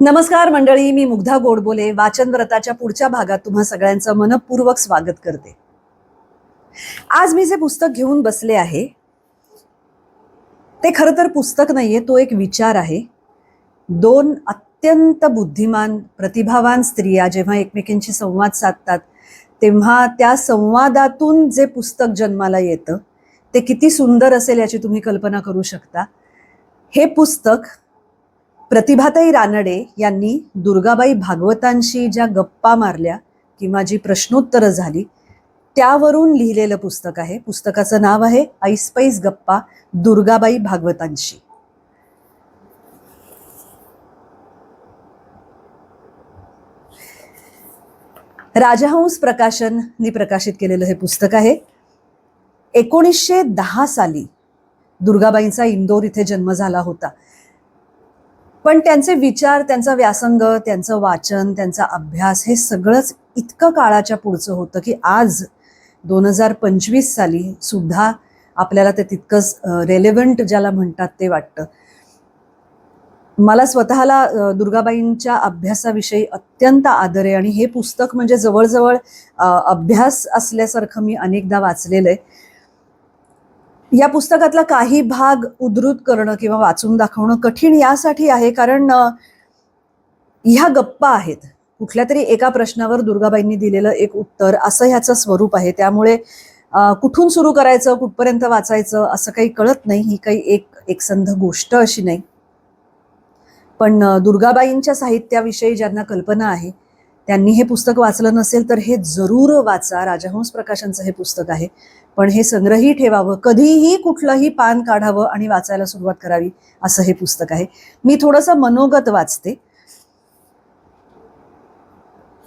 नमस्कार मंडळी, मी मुग्धा गोडबोले वाचन व्रताच्या पुढच्या भागात तुम्हा सगळ्यांचं मनपूर्वक स्वागत करते. आज मी जे पुस्तक घेऊन बसले आहे ते खरं तर पुस्तक नाहीये, तो एक विचार आहे. दोन अत्यंत बुद्धिमान प्रतिभावान स्त्रिया जेव्हा एकमेकींशी संवाद साधतात तेव्हा त्या संवादातून जे पुस्तक जन्माला येतं ते किती सुंदर असेल याची तुम्ही कल्पना करू शकता. हे पुस्तक प्रतिभाताई रानडे यांनी दुर्गाबाई भागवतांशी ज्या गप्पा मारल्या किंवा जी प्रश्नोत्तरं झाली त्यावरून लिहिलेलं पुस्तक आहे. पुस्तकाचं नाव आहे ऐसपैस गप्पा दुर्गाबाई भागवतांशी. राजहंस प्रकाशननी प्रकाशित केलेलं हे पुस्तक आहे. 1910 साली दुर्गाबाईंचा इंदोर इथे जन्म झाला होता. पण त्यांचे विचार, त्यांचा व्यासंग, त्यांचं वाचन, त्यांचा अभ्यास हे सगळंच इतकं काळाच्या पुढचं होतं की आज 2025 साली सुद्धा आपल्याला ते तितकंच रेलेव्हंट ज्याला म्हणतात ते वाटतं. मला स्वतःला दुर्गाबाईंच्या अभ्यासाविषयी अत्यंत आदर आहे आणि हे पुस्तक म्हणजे जवळजवळ अभ्यास असल्यासारखं मी अनेकदा वाचलेलं आहे. या पुस्तकातला काही भाग उद्धृत करणं किंवा वाचून दाखवणं कठीण यासाठी आहे कारण ह्या गप्पा आहेत. कुठल्या तरी एका प्रश्नावर दुर्गाबाईंनी दिलेलं एक उत्तर असं ह्याचं स्वरूप आहे. त्यामुळे कुठून सुरू करायचं, कुठपर्यंत वाचायचं असं काही कळत नाही. ही काही एकसंध गोष्ट अशी नाही. पण दुर्गाबाईंच्या साहित्याविषयी ज्यांना कल्पना आहे त्यांनी हे पुस्तक वाचलं नसेल तर हे जरूर वाचा. राजहंस प्रकाशनचं हे पुस्तक आहे, पण हे संग्रही ठेवावं. कधीही कुठलंही पान काढावं आणि वाचायला सुरुवात करावी असं हे पुस्तक आहे. मी थोडंसं मनोगत वाचते.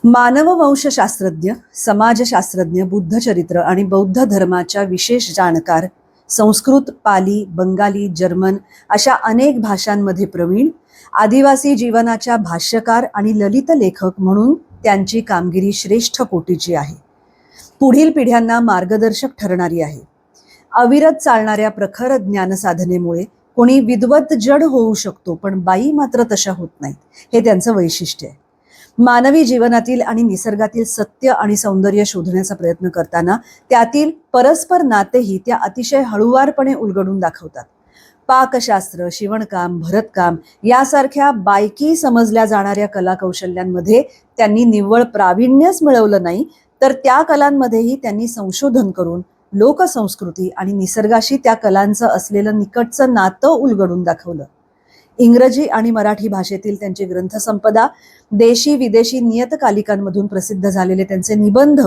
मानववंशशास्त्रज्ञ, समाजशास्त्रज्ञ, बुद्धचरित्र आणि बौद्ध धर्माच्या विशेष जाणकार, संस्कृत, पाली, बंगाली, जर्मन अशा अनेक भाषांमध्ये प्रवीण, आदिवासी जीवनाच्या भाष्यकार आणि ललित लेखक म्हणून त्यांची कामगिरी श्रेष्ठ कोटीची आहे. पुढील पिढ्यांना मार्गदर्शक ठरणारी आहे. अविरत चालणाऱ्या प्रखर ज्ञानसाधनेमुळे कोणी विद्वत जड होऊ शकतो, पण बाई मात्र तशा होत नाहीत, हे त्यांचं वैशिष्ट्य आहे. मानवी जीवनातील आणि निसर्गातील सत्य आणि सौंदर्य शोधण्याचा प्रयत्न करताना त्यातील परस्पर नातेही त्या अतिशय हळुवारपणे उलगडून दाखवतात. पाकशास्त्र, शिवणकाम, भरतकाम यासारख्या बायकी समजल्या जाणाऱ्या कलाकौशल्यांमध्ये त्यांनी निव्वळ प्रावीण्यच मिळवलं नाही, तर त्या कलांमध्येही त्यांनी संशोधन करून लोकसंस्कृती आणि निसर्गाशी त्या कलांचं असलेलं निकटचं नातं उलगडून दाखवलं. इंग्रजी आणि मराठी भाषेतील त्यांची ग्रंथसंपदा, देशी विदेशी नियतकालिकांमधून प्रसिद्ध झालेले त्यांचे निबंध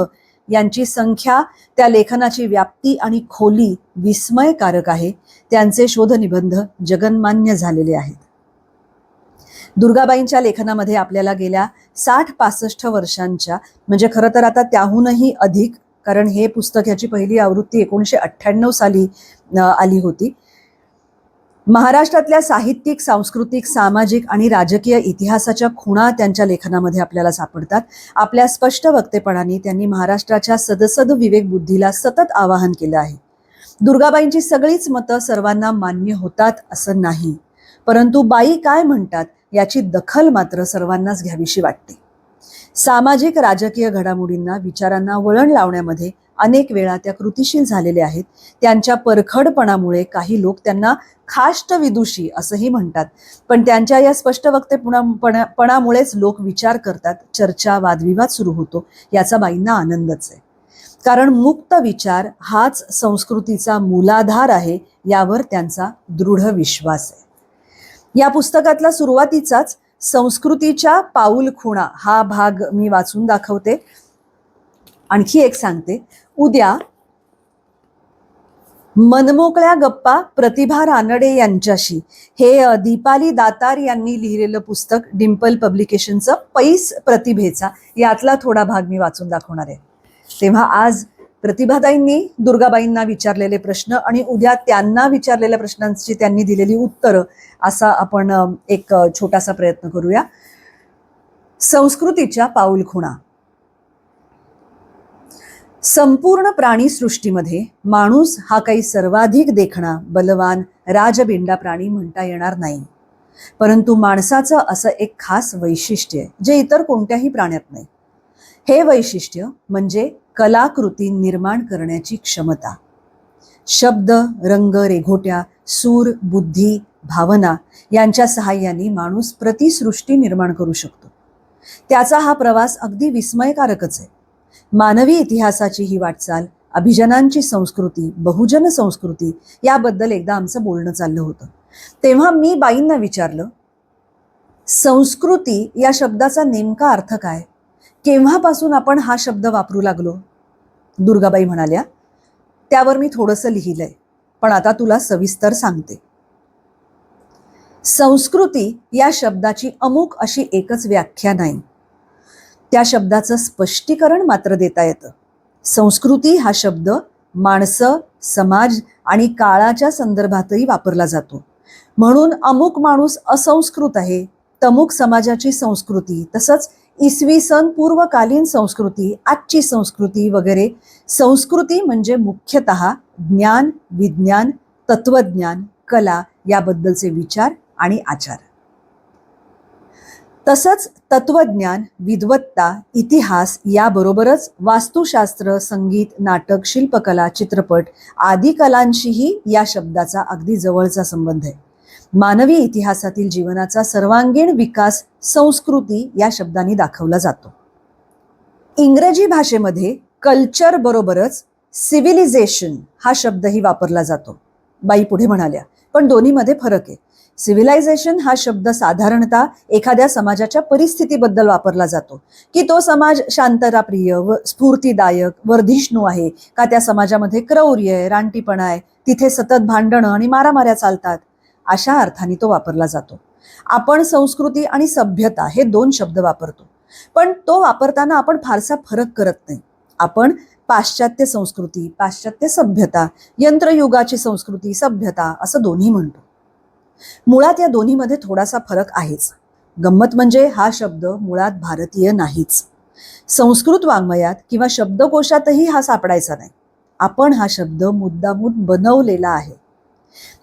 यांची संख्या, त्या लेखनाची व्याप्ती आणि खोली विस्मयकारक आहे. त्यांचे शोधनिबंध जगन्मान्य झालेले आहेत. दुर्गाबाईंच्या लेखनामध्ये आपल्याला गेल्या 60-65 वर्षांच्या, म्हणजे खरं तर आता त्याहूनही अधिक, कारण हे पुस्तक याची पहिली आवृत्ती 1998 साली आली होती, महाराष्ट्रातल्या साहित्यिक, सांस्कृतिक, सामाजिक आणि राजकीय इतिहासाच्या खुणा त्यांच्या लेखनामध्ये आपल्याला सापडतात. आपल्या स्पष्ट वक्तेपणाने त्यांनी महाराष्ट्राच्या सदसद विवेक बुद्धीला सतत आवाहन केलं आहे. दुर्गाबाईंची सगळीच मतं सर्वांना मान्य होतात असं नाही, परंतु बाई काय म्हणतात याची दखल मात्र सर्वांनाच घ्यावीशी वाटते. सामाजिक राजकीय घडामोडींना, विचारांना वळण लावण्यामध्ये अनेक वेळा त्या कृतिशील झालेल्या आहेत. त्यांच्या परखडपणामुळे काही लोक त्यांना खाष्ट विदुषी असंही म्हणतात, पण त्यांच्या या स्पष्ट वक्तेपणामुळेच लोक विचार करतात, चर्चा, वादविवाद सुरू होतो. याचा बाईंना आनंदच आहे, कारण मुक्त विचार हाच संस्कृतीचा मूलाधार आहे, यावर त्यांचा दृढ विश्वास आहे. या पुस्तकातला सुरुवातीचाच संस्कृतीच्या पाऊलखुणा हा भाग मी वाचून दाखवते. आणखी एक सांगते, उद्या मनमोकळ्या गप्पा प्रतिभा रानडे यांच्याशी, हे दीपाली दातार यांनी लिहिलेलं पुस्तक, डिम्पल पब्लिकेशनचं, पैस प्रतिभेचा, यातला थोडा भाग मी वाचून दाखवणार आहे. तेव्हा आज प्रतिभाताईंनी दुर्गाबाईंना विचारलेले प्रश्न आणि उद्या त्यांना विचारलेल्या प्रश्नांची त्यांनी दिलेली उत्तरं, असा आपण एक छोटासा प्रयत्न करूया. संस्कृतीच्या पाऊलखुणा. संपूर्ण प्राणीसृष्टीमध्ये माणूस हा काही सर्वाधिक देखणा, बलवान, राजबिंडा प्राणी म्हणता येणार नाही. परंतु माणसाचं असं एक खास वैशिष्ट्य आहे जे इतर कोणत्याही प्राण्यात नाही. हे वैशिष्ट्य म्हणजे कलाकृती निर्माण करण्याची क्षमता. शब्द, रंग, रेघोट्या, सूर, बुद्धी, भावना यांच्या सहाय्याने माणूस प्रतिसृष्टी निर्माण करू शकतो. त्याचा हा प्रवास अगदी विस्मयकारकच आहे. मानवी इतिहासाची ही वाटचाल, अभिजनांची संस्कृती, बहुजन संस्कृती याबद्दल एकदा आमचं बोलणं चाललं होतं. तेव्हा मी बाईंना विचारलं, संस्कृती या शब्दाचा नेमका अर्थ काय? केव्हापासून आपण हा शब्द वापरू लागलो? दुर्गाबाई म्हणाल्या, त्यावर मी थोडंसं लिहिलंय, पण आता तुला सविस्तर सांगते. संस्कृती या शब्दाची अमुक अशी एकच व्याख्या नाही. त्या शब्दाचं स्पष्टीकरण मात्र देता येतं. संस्कृती हा शब्द माणसं, समाज आणि काळाच्या संदर्भातही वापरला जातो. म्हणून अमुक माणूस असंस्कृत आहे, तमुक समाजाची संस्कृती, तसंच इसवी सन पूर्वकालीन संस्कृती, आजची संस्कृती वगैरे. संस्कृती म्हणजे मुख्यतः ज्ञान, विज्ञान, तत्वज्ञान, कला याबद्दलचे विचार आणि आचार. तसंच तत्वज्ञान, विद्वत्ता, इतिहास याबरोबरच वास्तुशास्त्र, संगीत, नाटक, शिल्पकला, चित्रपट आदी कलांशीही या शब्दाचा अगदी जवळचा संबंध आहे. मानवी इतिहासातील जीवनाचा सर्वांगीण विकास संस्कृती या शब्दाने दाखवला जातो. इंग्रजी भाषेमध्ये कल्चर बरोबरच सिव्हिलायझेशन हा शब्दही वापरला जातो. बाई पुढे म्हणाल्या, पण दोन्हीमध्ये फरक आहे. सिव्हिलायझेशन हा शब्द साधारणतः एखाद्या समाजाच्या परिस्थितीबद्दल वापरला जातो, की तो समाज शांतताप्रिय व स्फूर्तिदायक, वर्धिष्णू आहे का, त्या समाजामध्ये क्रौर्य आहे, रानटीपणा आहे, तिथे सतत भांडणं आणि मारामाऱ्या चालतात, अशा अर्थाने तो वापरला जातो. आपण संस्कृती आणि सभ्यता हे दोन शब्द वापरतो, पण तो वापरताना आपण फारसा फरक करत नाही. आपण पाश्चात्य संस्कृती, पाश्चात्य सभ्यता, यंत्रयुगाची संस्कृती, सभ्यता असं दोन्ही म्हणतो. मुळात या दोन्हीमध्ये थोडासा फरक आहेच. गंमत म्हणजे हा शब्द मुळात भारतीय नाहीच. संस्कृत वाङ्मयात किंवा शब्दकोशातही हा सापडायचा नाही. आपण हा शब्द मुद्दामून बनवलेला आहे.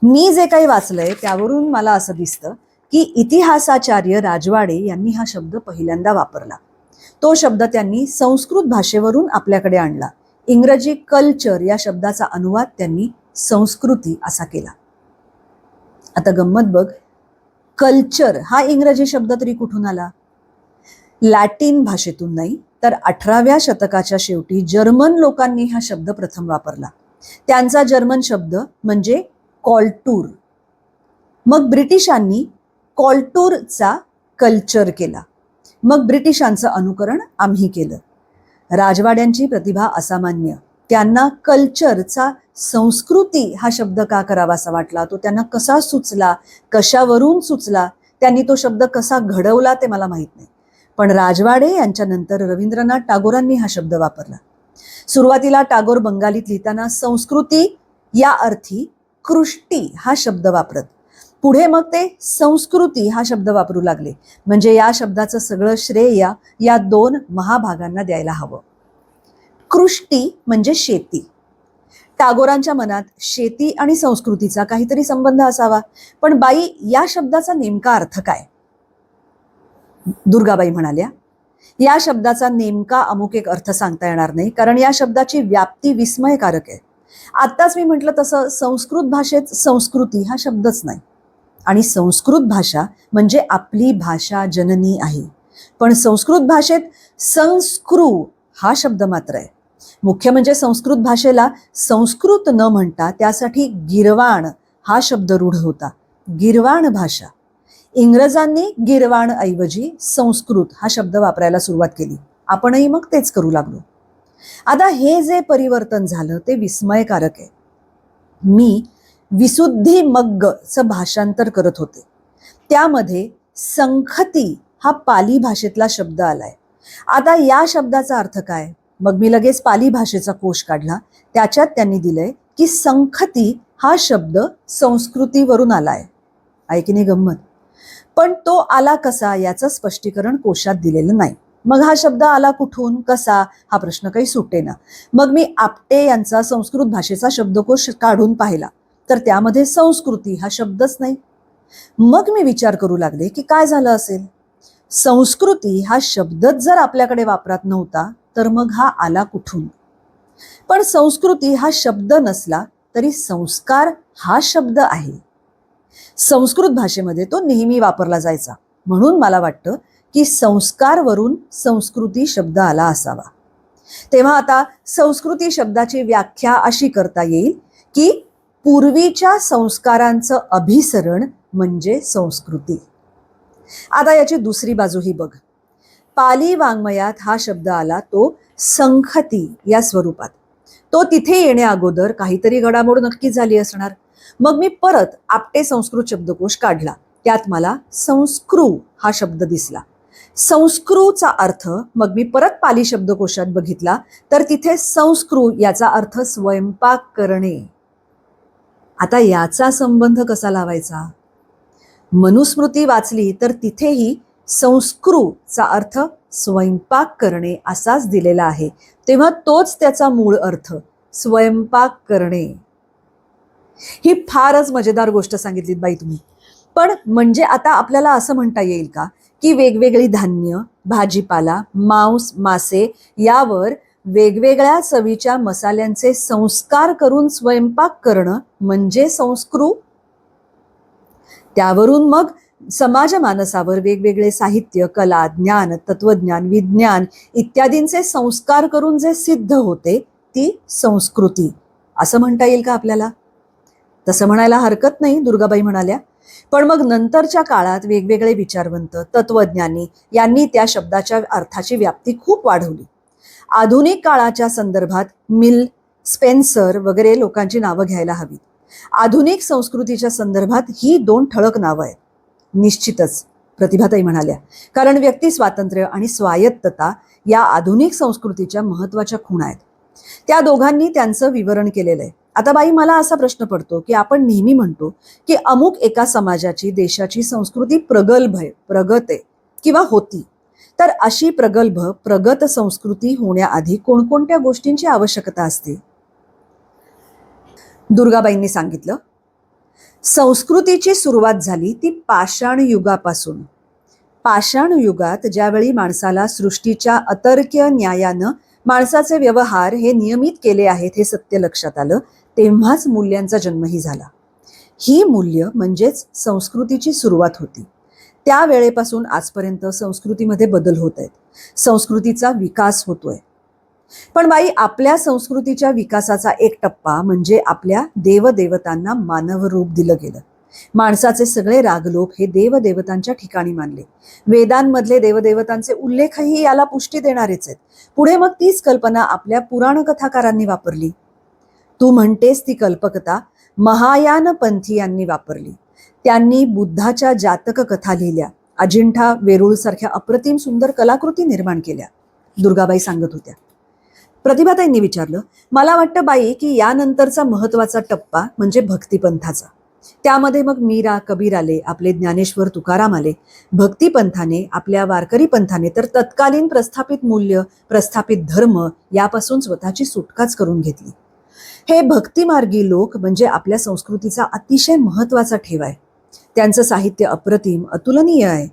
मी जे काही वाचलंय त्यावरून मला असं दिसतं की इतिहासाचार्य राजवाडे यांनी हा शब्द पहिल्यांदा वापरला. तो शब्द त्यांनी संस्कृत भाषेवरून आपल्याकडे आणला. इंग्रजी कल्चर या शब्दाचा अनुवाद त्यांनी संस्कृती असा केला. आता गंमत बघ, कल्चर हा इंग्रजी शब्द तरी कुठून आला? लॅटिन भाषेतून नाही, तर 18व्या शतकाच्या शेवटी जर्मन लोकांनी हा शब्द प्रथम वापरला. त्यांचा जर्मन शब्द म्हणजे कॉल्टूर. मग ब्रिटिशांनी कॉल्टूरचा कल्चर केला. मग ब्रिटिशांचं अनुकरण आम्ही केलं. राजवाड्यांची प्रतिभा असामान्य. त्यांना कल्चरचा संस्कृती हा शब्द का करावासा वाटला, तो त्यांना कसा सुचला, कशावरून सुचला, त्यांनी तो शब्द कसा घडवला ते मला माहीत नाही. पण राजवाडे यांच्यानंतर रवींद्रनाथ टागोरांनी हा शब्द वापरला. सुरुवातीला टागोर बंगालीत लिहिताना संस्कृती या अर्थी कृष्टी हा शब्द वापरत, पुढे मग ते संस्कृती हा शब्द वापरू लागले. म्हणजे या शब्दाचं सगळं श्रेय या दोन महाभागांना द्यायला हवं. कृष्टी म्हणजे शेती. टागोरांच्या मनात शेती आणि संस्कृतीचा काहीतरी संबंध असावा. पण बाई, या शब्दाचा नेमका अर्थ काय? दुर्गाबाई म्हणाल्या, या शब्दाचा नेमका अमुक एक अर्थ सांगता येणार नाही, कारण या शब्दाची व्याप्ती विस्मयकारक आहे. आत्ताच मी म्हटलं तसं संस्कृत भाषेत संस्कृती हा शब्दच नाही, आणि संस्कृत भाषा म्हणजे आपली भाषा जननी आहे. पण संस्कृत भाषेत संस्कृ हा शब्द मात्र आहे. मुख्य म्हणजे संस्कृत भाषेला संस्कृत न म्हणता त्यासाठी गिरवाण हा शब्द रूढ होता. गिरवाण भाषा. इंग्रजांनी गिरवाण ऐवजी संस्कृत हा शब्द वापरायला सुरुवात केली. आपणही मग तेच करू लागलो. आता हे जे परिवर्तन झालं ते विस्मयकारक आहे. मी विसुद्धी मग्गचं भाषांतर करत होते. त्यामध्ये संखती हा पाली भाषेतला शब्द आलाय. आता या शब्दाचा अर्थ काय? मग मी लगेच पाली भाषेचा कोश काढला. त्याच्यात त्यांनी दिलंय की संखती हा शब्द संस्कृतीवरून आलाय. आहे की नाही गंमत? पण तो आला कसा याचं स्पष्टीकरण कोशात दिलेलं नाही. मग हा शब्द आला कुठून, कसा, हा प्रश्न काही सुटेना. मग मी आपटे यांचा संस्कृत भाषेचा शब्दकोश काढून पाहिला, तर त्यामध्ये संस्कृती हा शब्दच नाही. मग मी विचार करू लागले की काय झालं असेल. संस्कृती हा शब्दच जर आपल्याकडे वापरात नव्हता तर मग हा आला कुठून. पण संस्कृती हा शब्द नसला तरी संस्कार हा शब्द आहे. संस्कृत भाषेमध्ये तो नेहमी वापरला जायचा, म्हणून मला वाटतं की संस्कार वरून संस्कृती शब्द आला असावा. तेव्हा आता संस्कृती शब्दाची व्याख्या अशी करता येईल की पूर्वीच्या संस्कारांचं अभिसरण म्हणजे संस्कृती. आता याची दुसरी बाजूही बघ. पाली वाङ्मयात हा शब्द आला तो संखती या स्वरूपात. तो तिथे येण्या अगोदर काहीतरी घडामोड नक्की झाली असणार. मग मी परत आपटे संस्कृत शब्दकोश काढला, त्यात मला संस्कृ हा शब्द दिसला. संस्कृचा अर्थ मग मी परत पाली शब्दकोशात बघितला तर तिथे संस्कृ याचा अर्थ स्वयंपाक करणे. आता याचा संबंध कसा लावायचा. मनुस्मृती वाचली तर तिथेही संस्कृचा अर्थ स्वयंपाक करणे असाच दिलेला आहे. तेव्हा तोच त्याचा मूळ अर्थ स्वयंपाक करणे. ही फारच मजेदार गोष्ट सांगितलीत बाई तुम्ही. पण म्हणजे आता आपल्याला असं म्हणता येईल का की वेगवेगळी धान्य, भाजीपाला, मांस, मासे यावर वेगवेगळ्या चवीच्या मसाल्यांचे संस्कार करून स्वयंपाक करणं म्हणजे संस्कृ. त्यावरून मग समाज मानसावर वेगवेगळे साहित्य, कला, ज्ञान, तत्वज्ञान, विज्ञान इत्यादींचे संस्कार करून जे सिद्ध होते ती संस्कृती असं म्हणता येईल का आपल्याला. तसं म्हणायला हरकत नाही, दुर्गाबाई म्हणाल्या. पण मग नंतरच्या काळात वेगवेगळे विचारवंत, तत्वज्ञानी यांनी त्या शब्दाच्या अर्थाची व्याप्ती खूप वाढवली. आधुनिक काळाच्या संदर्भात मिल, स्पेन्सर वगैरे लोकांची नावं घ्यायला हवीत. आधुनिक संस्कृतीच्या संदर्भात ही दोन ठळक नावं आहेत. निश्चितच प्रतिभाताई म्हणाल्या, कारण व्यक्ती स्वातंत्र्य आणि स्वायत्तता या आधुनिक संस्कृतीच्या महत्वाच्या खुणा आहेत. त्या दोघांनी त्यांचं विवरण केलेलं आहे. आता बाई मला असा प्रश्न पडतो की आपण नेहमी म्हणतो की अमुक एका समाजाची, देशाची संस्कृती प्रगल्भ आहे, प्रगत आहे किंवा होती. तर अशी प्रगल्भ, प्रगत संस्कृती होण्याआधी कोणकोणत्या गोष्टींची आवश्यकता असते. दुर्गाबाईंनी सांगितलं, संस्कृतीची सुरुवात झाली ती पाषाण युगापासून. पाषाण युगात ज्यावेळी माणसाला सृष्टीच्या अतर्क्य न्यायानं माणसाचे व्यवहार हे नियमित केले आहेत हे सत्य लक्षात आलं, तेव्हाच मूल्यांचा जन्मही झाला. ही मूल्य म्हणजेच संस्कृतीची सुरुवात होती. त्या वेळेपासून आजपर्यंत संस्कृतीमध्ये बदल होत आहेत, संस्कृतीचा विकास होतोय. पण बाई आपल्या संस्कृतीच्या विकासाचा एक टप्पा म्हणजे आपल्या देवदेवतांना मानव रूप दिलं गेलं. माणसाचे सगळे रागलोप हे देवदेवतांच्या ठिकाणी मानले. वेदांमधले देवदेवतांचे उल्लेखही याला पुष्टी देणारेच आहेत. पुढे मग तीच कल्पना आपल्या पुराण कथाकारांनी वापरली. तू म्हणतेस ती कल्पकता महायान पंथीयांनी वापरली. त्यांनी बुद्धाच्या जातक कथा लिहिल्या, अजिंठा, वेरूळ सारख्या अप्रतिम सुंदर कलाकृती निर्माण केल्या. दुर्गाबाई सांगत होत्या. प्रतिभाताईंनी विचारलं, मला वाटतं बाई की यानंतरचा महत्वाचा टप्पा म्हणजे भक्तिपंथाचा. त्यामध्ये मग मीरा, कबीर आले, आपले ज्ञानेश्वर तुकाराम आले. भक्तिपंथाने, आपल्या वारकरी पंथाने तर तत्कालीन प्रस्थापित मूल्य, प्रस्थापित धर्म यापासून स्वतःची सुटकाच करून घेतली. हे भक्तिमार्गी लोक म्हणजे आपल्या संस्कृतीचा अतिशय महत्वाचा ठेवा आहे. त्यांचं साहित्य अप्रतिम, अतुलनीय आहे.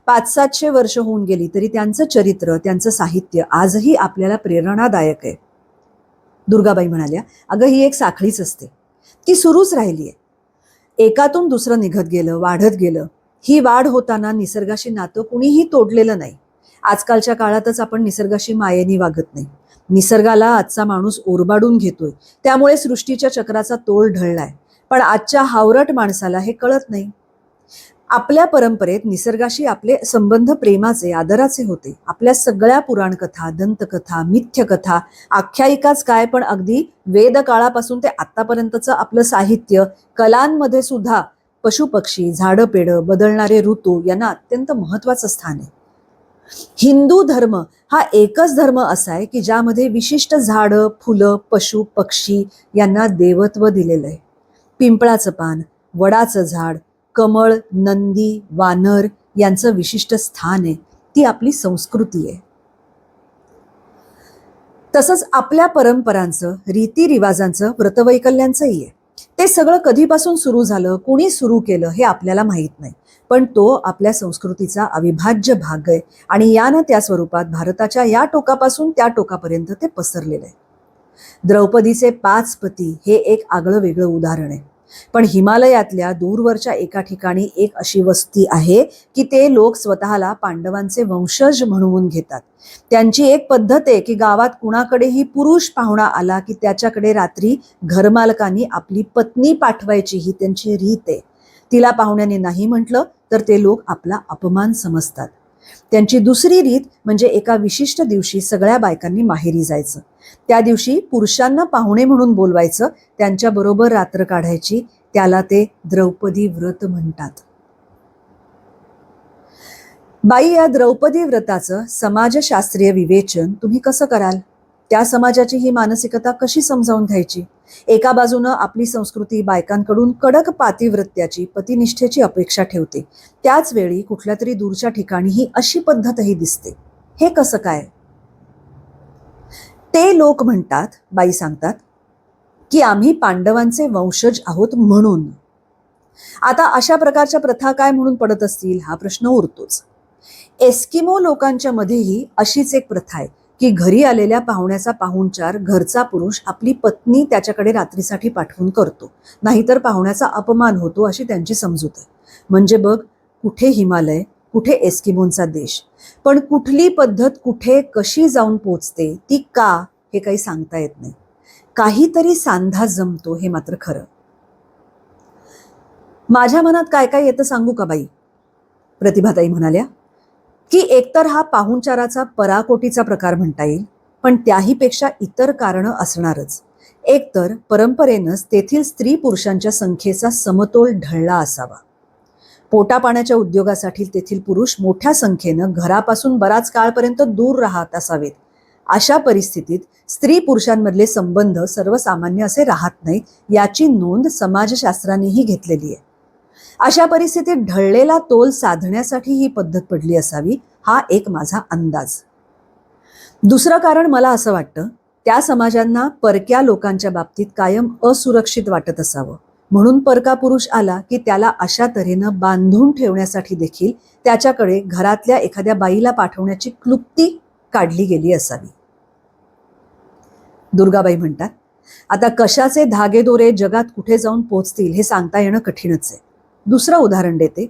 500-700 वर्ष होऊन गेली तरी त्यांचं चरित्र, त्यांचं साहित्य आजही आपल्याला प्रेरणादायक आहे. दुर्गाबाई म्हणाल्या, अगं ही एक साखळीच असते, ती सुरूच राहिली आहे. एकातून दुसरं निघत गेलं, वाढत गेलं. ही वाढ होताना निसर्गाशी नातं कुणीही तोडलेलं नाही. आजकालच्या काळातच आपण निसर्गाशी मायेने वागत नाही. निसर्गाला आजचा माणूस ओरबाडून घेतोय, त्यामुळे सृष्टीच्या चक्राचा तोल ढळलाय. पण आजच्या हावरट माणसाला हे कळत नाही. आपल्या परंपरेत निसर्गाशी आपले संबंध प्रेमाचे, आदराचे होते. आपल्या सगळ्या पुराणकथा, दंतकथा, मिथ्यकथा, आख्यायिकाच काय पण अगदी वेद काळापासून ते आतापर्यंतचं आपलं साहित्य, कलांमध्ये सुद्धा पशुपक्षी, झाडं पेडं, बदलणारे ऋतू यांना अत्यंत महत्वाचं स्थान आहे. हिंदू धर्म हा एकच धर्म असा आहे की ज्यामध्ये विशिष्ट झाडं, फुलं, पशु, पक्षी यांना देवत्व दिलेलं आहे. पिंपळाचं पान, वडाचं झाड, कमळ, नंदी, वानर यांचं विशिष्ट स्थान आहे. ती आपली संस्कृती आहे. तसंच आपल्या परंपरांचं, रीतिरिवाजांचं, व्रतवैकल्यांचंही आहे. ते सगळं कधीपासून सुरू झालं, कोणी सुरू केलं हे आपल्याला माहीत नाही, पण तो आपल्या संस्कृतीचा अविभाज्य भाग आहे आणि या ना त्या स्वरूपात भारताच्या या टोकापासून त्या टोकापर्यंत ते पसरलेलं आहे. द्रौपदीचे 5 पती हे एक आगळं वेगळं उदाहरण आहे. पण हिमालयातल्या दूरवरच्या एका ठिकाणी एक अशी वस्ती आहे की ते लोक स्वतःला पांडवांचे वंशज म्हणवून घेतात. त्यांची एक पद्धत आहे की गावात कुणाकडेही पुरुष पाहुणा आला की त्याच्याकडे रात्री घरमालकांनी आपली पत्नी पाठवायची, ही त्यांची रीत आहे. तिला पाहुण्याने नाही म्हटलं तर ते लोक आपला अपमान समजतात. त्यांची दुसरी रीत म्हणजे एका विशिष्ट दिवशी सगळ्या बायकांनी माहेरी जायचं. त्या दिवशी पुरुषांना पाहुणे म्हणून बोलवायचं, त्यांच्याबरोबर रात्र काढायची. त्याला ते द्रौपदी व्रत म्हणतात. बाई, या द्रौपदी व्रताचं समाजशास्त्रीय विवेचन तुम्ही कसं कराल? त्या समाजाची ही मानसिकता कशी समजावून घ्यायची? एका बाजूनं आपली संस्कृती बायकांकडून कडक पातिव्रत्याची, पतिनिष्ठेची अपेक्षा ठेवते, त्याच वेळी कुठल्या तरी दूरच्या ठिकाणी ही अशी पद्धतही दिसते. हे कसं काय? ते लोक म्हणतात, बाई सांगतात, की आम्ही पांडवांचे वंशज आहोत म्हणून. आता अशा प्रकारच्या प्रथा काय म्हणून पडत असतील हा प्रश्न उरतोच. एस्किमो लोकांच्या मध्येही अशीच एक प्रथा आहे की घरी आलेल्या पाहुण्याचा पाहुणचार घरचा पुरुष आपली पत्नी त्याच्याकडे रात्रीसाठी पाठवून करतो, नाहीतर पाहुण्याचा अपमान होतो अशी त्यांची समजूत आहे. म्हणजे बघ, कुठे हिमालय, कुठे एस्किमोंचा देश, पण कुठली पद्धत कुठे कशी जाऊन पोचते ती का हे काही सांगता येत नाही. काहीतरी सांधा जमतो हे मात्र खरं. माझ्या मनात काय काय येतं सांगू का बाई? प्रतिभाताई म्हणाल्या की एकतर हा पाहुणचाराचा पराकोटीचा प्रकार म्हणता येईल, पण त्याहीपेक्षा इतर कारणं असणारच. एकतर परंपरेनंच तेथील स्त्री पुरुषांच्या संख्येचा समतोल ढळला असावा. पोटापाण्याच्या उद्योगासाठी तेथील पुरुष मोठ्या संख्येनं घरापासून बराच काळपर्यंत दूर राहत असावेत. अशा परिस्थितीत स्त्री पुरुषांमधले संबंध सर्वसामान्य असे राहत नाहीत, याची नोंद समाजशास्त्रानेही घेतलेली आहे. अशा परिस्थितीत ढळलेला तोल साधण्यासाठी ही पद्धत पडली असावी, हा एक माझा अंदाज. दुसरं कारण मला असं वाटतं, त्या समाजांना परक्या लोकांच्या बाबतीत कायम असुरक्षित वाटत असावं, म्हणून परका पुरुष आला की त्याला अशा तऱ्हेनं बांधून ठेवण्यासाठी देखील त्याच्याकडे घरातल्या एखाद्या बाईला पाठवण्याची क्लुप्ती काढली गेली असावी. दुर्गाबाई म्हणतात, आता कशाचे धागेदोरे जगात कुठे जाऊन पोचतील हे सांगता येणं कठीणच आहे. दुसरं उदाहरण देते.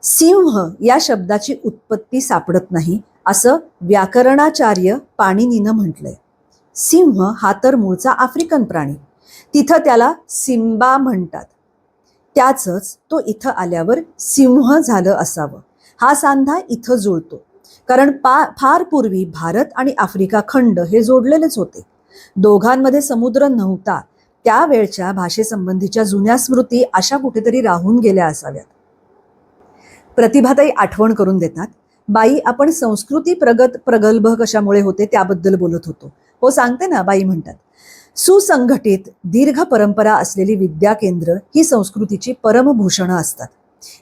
सिंह या शब्दाची उत्पत्ती सापडत नाही असं व्याकरणाचार्य पाणिनीनं म्हटलंय. सिंह हा तर मूळचा आफ्रिकन प्राणी, तिथं त्याला सिम्बा म्हणतात. त्याचंच तो इथं आल्यावर सिंह झालं असावं. हा सांधा इथं जुळतो, कारण फार पूर्वी भारत आणि आफ्रिका खंड हे जोडलेलेच होते. दोघांमध्ये समुद्र नव्हता. त्यावेळच्या भाषेसंबंधीच्या जुन्या स्मृती अशा कुठेतरी राहून गेल्या असाव्यात. प्रतिभाताई आठवण करून देतात, बाई आपण संस्कृती प्रगल्भ कशामुळे होते त्याबद्दल बोलत होतो. हो सांगते ना. बाई म्हणतात, सुसंघटित दीर्घ परंपरा असलेली विद्या केंद्र ही संस्कृतीची परमभूषणं असतात.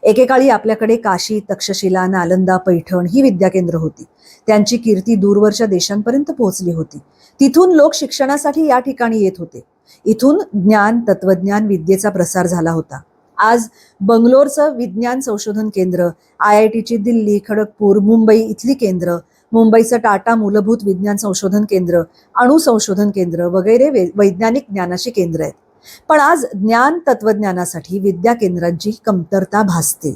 एकेकाळी आपल्याकडे काशी, तक्षशिला, नालंदा, पैठण ही विद्या केंद्र होती. त्यांची कीर्ती दूरवरच्या देशांपर्यंत पोहोचली होती. तिथून लोक शिक्षणासाठी या ठिकाणी येत होते. इथून ज्ञान, तत्वज्ञान, विद्येचा प्रसार झाला होता. आज बंगलोरचं विज्ञान संशोधन केंद्र, IITची दिल्ली, खडगपूर, मुंबई इथली केंद्र, मुंबईचं टाटा मूलभूत विज्ञान संशोधन केंद्र, अणु संशोधन केंद्र वगैरे वैज्ञानिक ज्ञानाची केंद्र आहेत. पण आज ज्ञान तत्वज्ञानासाठी विद्या केंद्रांची कमतरता भासते.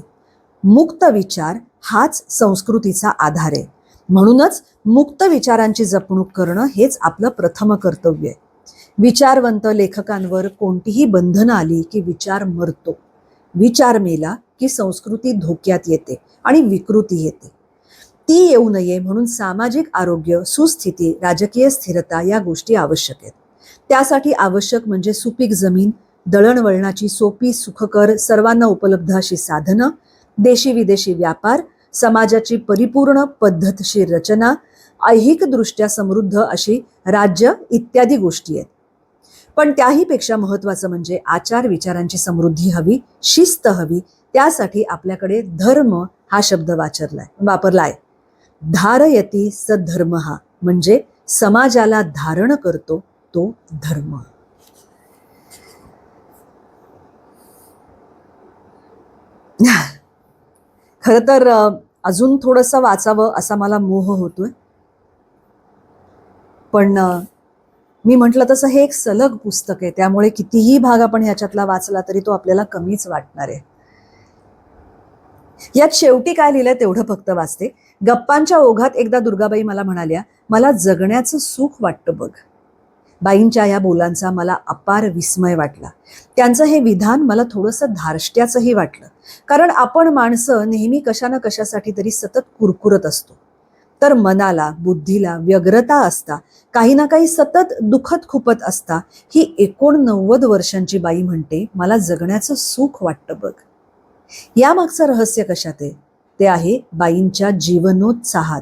मुक्त विचार हाच संस्कृतीचा आधार आहे. म्हणूनच मुक्त विचारांची जपणूक करणं हेच आपलं प्रथम कर्तव्य आहे. विचारवंत लेखकांवर कोणतीही बंधनं आली की विचार मरतो. विचार मेला की संस्कृती धोक्यात येते आणि विकृती येते. ती येऊ नये म्हणून सामाजिक आरोग्य, सुस्थिती, राजकीय स्थिरता या गोष्टी आवश्यक आहेत. त्यासाठी आवश्यक म्हणजे सुपीक जमीन, दळणवळणाची सोपी सुखकर सर्वांना उपलब्ध अशी साधनं, देशी विदेशी व्यापार, समाजाची परिपूर्ण पद्धतशीर रचना, ऐहिकदृष्ट्या समृद्ध अशी राज्य इत्यादी गोष्टी आहेत. पण त्याहीपेक्षा महत्त्वाचं म्हणजे आचार विचारांची समृद्धी हवी, शिस्त हवी. त्यासाठी आपल्याकडे धर्म हा शब्द वापरलाय. धारयती स धर्म, हा म्हणजे समाजाला धारण करतो तो धर्म. खरं तर अजून थोडंसं वाचावं असा मला मोह होतोय, पण मी म्हटलं तसं हे एक सलग पुस्तक आहे, त्यामुळे कितीही भाग आपण ह्याच्यातला वाचला तरी तो आपल्याला कमीच वाटणार आहे. यात शेवटी काय लिहिलंय तेवढं फक्त वाचते. गप्पांच्या ओघात एकदा दुर्गाबाई मला म्हणाल्या, मला जगण्याचं सुख वाटतं बघ. बाईंच्या या बोलांचा मला अपार विस्मय वाटला. त्यांचं हे विधान मला थोडंसं धार्ष्ट्याचंही वाटलं, कारण आपण माणसं नेहमी कशा ना कशासाठी तरी सतत कुरकुरत असतो. तर मनाला बुद्धीला व्यग्रता असता, काही ना काही सतत दुखत खुपत असता ही 89 वर्षांची बाई म्हणते, मला जगण्याचं सुख वाटतं बघ. यामागचं रहस्य कशात आहे? ते आहे बाईंच्या जीवनोत्साहात.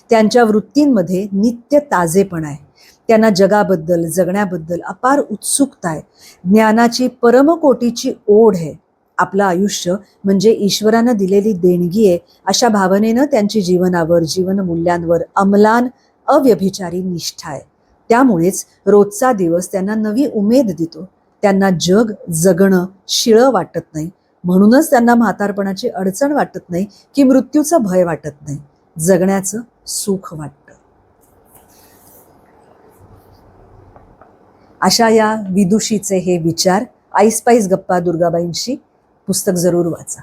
त्यांच्या वृत्तींमध्ये नित्य ताजेपणा आहे. त्यांना जगाबद्दल जगण्याबद्दल अपार उत्सुकता आहे. ज्ञानाची परमकोटीची ओढ आहे. आपलं आयुष्य म्हणजे ईश्वरानं दिलेली देणगी आहे अशा भावनेनं त्यांची जीवनावर जीवनमूल्यांवर अमलान अव्यभिचारी निष्ठा आहे. त्यामुळेच रोजचा दिवस त्यांना नवी उमेद देतो. त्यांना जग जगणं शिळं वाटत नाही. म्हणूनच त्यांना म्हातारपणाची अडचण वाटत नाही की मृत्यूचं भय वाटत नाही. जगण्याचं सुख वाटतं. अशा या विदुषीचे हे विचार. ऐसपैस गप्पा दुर्गाबाईंशी पुस्तक जरूर वाचा.